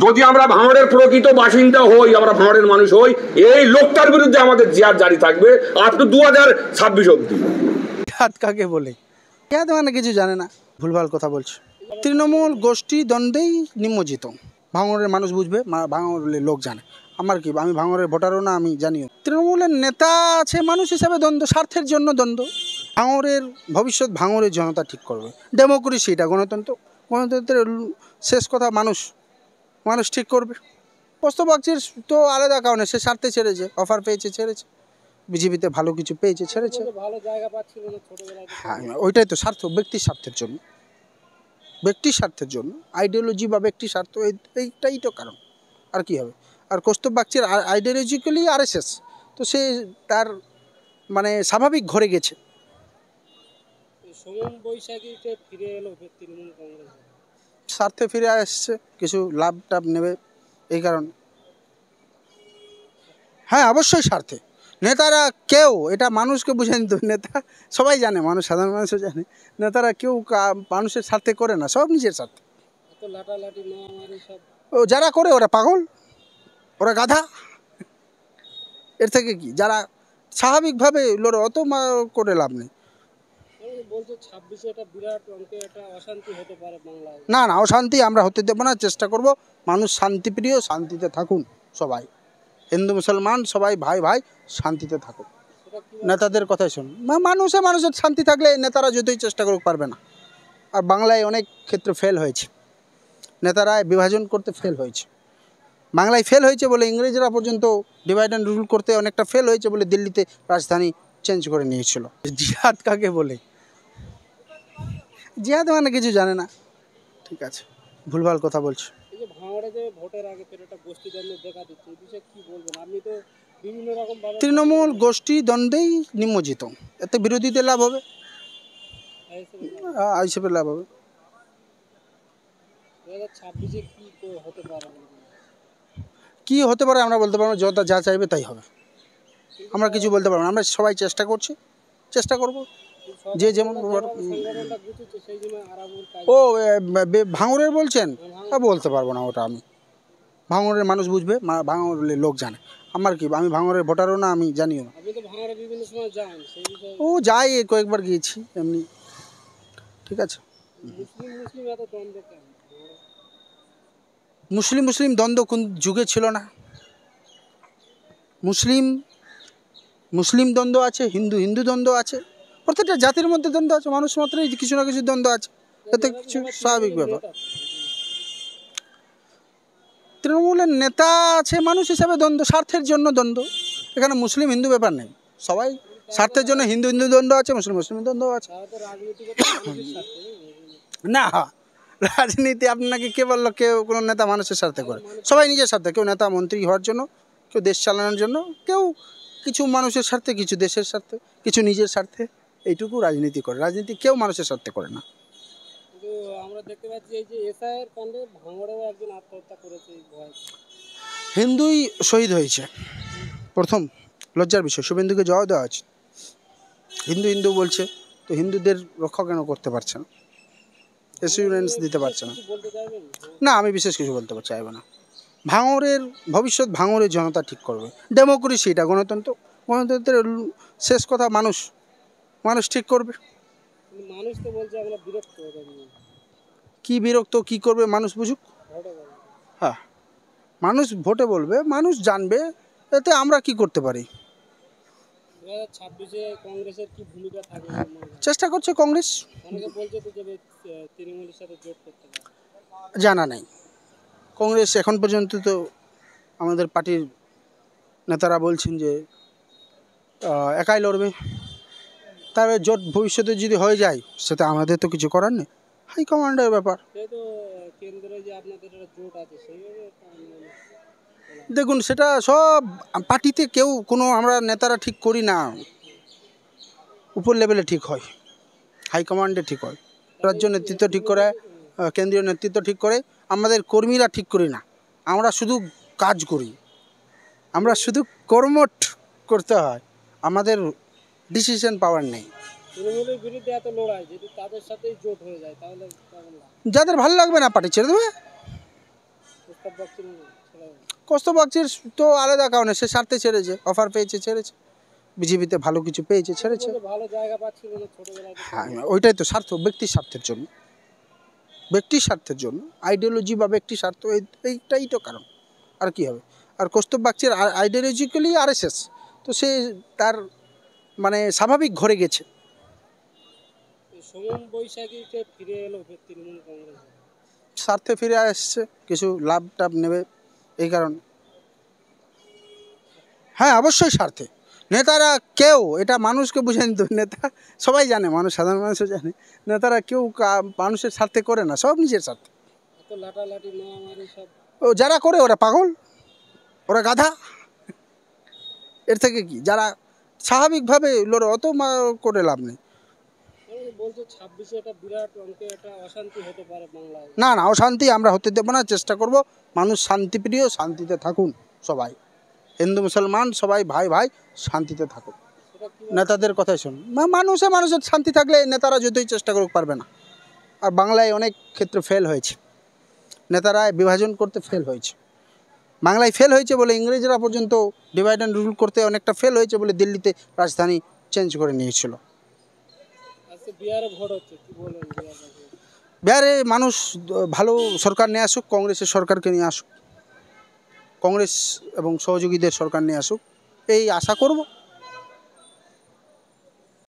যদি আমরা ভাঙড়ের প্রকৃত বাসিন্দা হই, আমরা ভাঙড়ের মানুষ হই, এই লোকটার বিরুদ্ধে আমাদের জিহাদ জারি থাকবে আপ টু 2026 অব্দি। জিহাদ কাকে বলে? জিহাদ মানে কিছু জানে না, ভুলভাল কথা বলছে। তৃণমূল গোষ্ঠী দ্বন্দ্বেই নিমজ্জিত। ভাঙড়ের মানুষ বুঝবে, ভাঙড়ের লোক জানে। আমার কি, আমি ভাঙড়ের ভোটারও না, আমি জানিও। তৃণমূলের নেতা আছে, মানুষ হিসাবে দ্বন্দ্ব, স্বার্থের জন্য দ্বন্দ্ব। ভাঙড়ের ভবিষ্যৎ ভাঙড়ের জনতা ঠিক করবে। ডেমোক্রেসি, এটা গণতন্ত্র। গণতন্ত্রের শেষ কথা মানুষ ঠিক করবে। কৌস্তব বাগচির তো আলাদা কারণে, সে স্বার্থে ছেড়েছে, অফার পেয়েছে ছেড়েছে, বিজেপিতে ভালো কিছু পেয়েছে ছেড়েছে। হ্যাঁ, ওইটাই তো স্বার্থ, ব্যক্তির স্বার্থের জন্য, ব্যক্তির স্বার্থের জন্য, আইডিওলজি বা ব্যক্তি স্বার্থ, এইটাই তো কারণ। আর কি হবে? আর কৌস্তব বাগচির আইডিওলজিক্যালি আরএসএস, তো সে তার মানে স্বাভাবিক ঘরে গেছে। স্বার্থে ফিরে আসছে, কিছু লাভ টাভ নেবে এই কারণে। হ্যাঁ, অবশ্যই স্বার্থে। নেতারা কেউ, এটা মানুষকে বুঝে নিতে হবে। নেতা সবাই জানে, মানুষ, সাধারণ মানুষও জানে, নেতারা কেউ মানুষের স্বার্থে করে না, সব নিজের স্বার্থে। ও যারা করে ওরা পাগল, ওরা গাধা। এর থেকে কি, যারা স্বাভাবিকভাবে লড়ে, অত করে লাভ নেই। না না, অশান্তি আমরা হতে দেবো না, চেষ্টা করব মানুষ শান্তিপ্রিয়, শান্তিতে থাকুন সবাই, হিন্দু মুসলমান সবাই ভাই ভাই, শান্তিতে থাকুন। নেতাদের কথাই শুনুন। মানুষের শান্তি থাকলে নেতারা যতই চেষ্টা করুক পারবে না। আর বাংলায় অনেক ক্ষেত্রে ফেল হয়েছে, নেতারা বিভাজন করতে ফেল হয়েছে। বাংলায় ফেল হয়েছে বলে ইংরেজরা পর্যন্ত ডিভাইড অ্যান্ড রুল করতে অনেকটা ফেল হয়েছে বলে দিল্লিতে রাজধানী চেঞ্জ করে নিয়েছিল। জিহাদ কাকে বলে? জিহাদ মানে কিছু জানে না, ঠিক আছে, ভুলভাল কথা বলছে। তৃণমূল গোষ্ঠী দ্বন্দ্বেই নিমজ্জিত, এতে বিরোধীদের লাভ হবে, হিসেবে লাভ হবে। কি হতে পারে আমরা বলতে পারবো, যা চাইবে তাই হবে, আমরা কিছু বলতে পারবো না। আমরা সবাই চেষ্টা করছি, চেষ্টা করব, যে যেমন। ও ভাঙড়ের বলছেন? বলতে পারবো না ওটা আমি, ভাঙড়ের মানুষ বুঝবে, ভাঙড়ের লোক জানে। আমার কি, আমি ভাঙড়ের ভোটারও না, আমি জানিও না। ও যাই, কয়েকবার গিয়েছি এমনি, ঠিক আছে। মুসলিম দ্বন্দ্ব কোন যুগে ছিল না? মুসলিম দ্বন্দ্ব আছে, হিন্দু দ্বন্দ্ব আছে, প্রত্যেকটা জাতির মধ্যে দ্বন্দ্ব আছে, মানুষ মাত্রই কিছু না কিছু দ্বন্দ্ব আছে, এতে কিছু স্বাভাবিক ব্যাপার। তৃণমূলের নেতা আছে, মানুষ হিসাবে দ্বন্দ্ব, স্বার্থের জন্য দ্বন্দ্ব। এখানে মুসলিম হিন্দু ব্যাপার নেই, সবাই স্বার্থের জন্য, হিন্দু দ্বন্দ্ব আছে, মুসলিম দ্বন্দ্ব আছে। না, রাজনীতি আপনাকে কে বললো কেউ কোনো নেতা মানুষের স্বার্থে করে? সবাই নিজের স্বার্থে, কেউ নেতা মন্ত্রী হওয়ার জন্য, কেউ দেশ চালানোর জন্য, কেউ কিছু মানুষের স্বার্থে, কিছু দেশের স্বার্থে, কিছু নিজের স্বার্থে, এইটুকু রাজনীতি করে। রাজনীতি কেউ মানুষের স্বার্থে করে না। হিন্দুই শহীদ হয়েছে প্রথম, লজ্জার বিষয়। শুভেন্দুকে জবাব দেওয়া আছে, হিন্দু বলছে, তো হিন্দুদের রক্ষা কেন করতে পারছে না, অ্যাসিউরেন্স দিতে পারছে না? না, আমি বিশেষ কিছু বলতে চাইব না। ভাঙড়ের ভবিষ্যৎ ভাঙড়ের জনতা ঠিক করবে। ডেমোক্রেসি, এটা গণতন্ত্র। গণতন্ত্রের শেষ কথা মানুষ ঠিক করবে। কি বিরক্ত, কি করবে মানুষ বুঝুক। হ্যাঁ, মানুষ ভোটে বলবে, মানুষ জানবে, এতে আমরা কি করতে পারি। চেষ্টা করছে কংগ্রেস, জানা নেই। কংগ্রেস এখন পর্যন্ত তো আমাদের পার্টির নেতারা বলছেন যে একাই লড়বে, তবে জোট ভবিষ্যতে যদি হয়ে যায় সেটা আমাদের তো কিছু করার নেই, হাইকমান্ডের ব্যাপার। দেখুন, সেটা সব পার্টিতে কেউ কোনো, আমরা নেতারা ঠিক করি না, উপর লেভেলে ঠিক হয়, হাইকমান্ডে ঠিক হয়, রাজ্য নেতৃত্ব ঠিক করে, কেন্দ্রীয় নেতৃত্ব ঠিক করে, আমাদের কর্মীরা ঠিক করি না। আমরা শুধু কাজ করি, আমরা শুধু কর্মঠ করতে হয়, আমাদের ডিসিশন পাওয়ার নেই। যাদের ভালো লাগবে না পার্টি ছেড়ে দেবে, কৌস্তব বাগচির তো আলাদা কারণে সে স্বার্থে ছেড়েছে, অফার পেয়েছে ছেড়েছে, বিজেপিতে ভালো কিছু পেয়েছে ছেড়েছে। হ্যাঁ, ওইটাই তো স্বার্থ, ব্যক্তির স্বার্থের জন্য, ব্যক্তির স্বার্থের জন্য, আইডিওলজি বা ব্যক্তি স্বার্থ, এইটাই তো কারণ। আর কি হবে? আর কৌস্তব বাগচির আইডিওলজিক্যালি আরএসএস, তো সে তার মানে স্বাভাবিক ঘরে গেছে। স্বার্থে ফিরে আসছে, কিছু লাভ টাভ নেবে এই কারণে। হ্যাঁ, অবশ্যই স্বার্থে। নেতারা কেউ এটা মানুষকে বুঝে নিত, নেতা সবাই জানে, মানুষ সাধারণ মানুষও জানে, নেতারা কেউ মানুষের স্বার্থে করে না, সব নিজের স্বার্থে। ও যারা করে ওরা পাগল, ওরা গাধা। এর থেকে কি, যারা স্বাভাবিকভাবে লড়ে অত করে লাভ নেই। না না, অশান্তি আমরা হতে দেবো না, চেষ্টা করব মানুষ শান্তিপ্রিয়, শান্তিতে থাকুন সবাই, হিন্দু মুসলমান সবাই ভাই ভাই শান্তিতে থাকুক, নেতাদের কথাই শুনুন। মানুষের শান্তি থাকলে নেতারা যতই চেষ্টা করুক পারবে না। আর বাংলায় অনেক ক্ষেত্রে ফেল হয়েছে, নেতারা বিভাজন করতে ফেল হয়েছে। বাংলায় ফেল হয়েছে বলে ইংরেজরা পর্যন্ত ডিভাইড অ্যান্ড রুল করতে অনেকটা ফেল হয়েছে বলে দিল্লিতে রাজধানী চেঞ্জ করে নিয়েছিল। বিহারে মানুষ ভালো সরকার নিয়ে আসুক, কংগ্রেসের সরকারকে নিয়ে আসুক, কংগ্রেস এবং সহযোগীদের সরকার নিয়ে আসুক, এই আশা করব।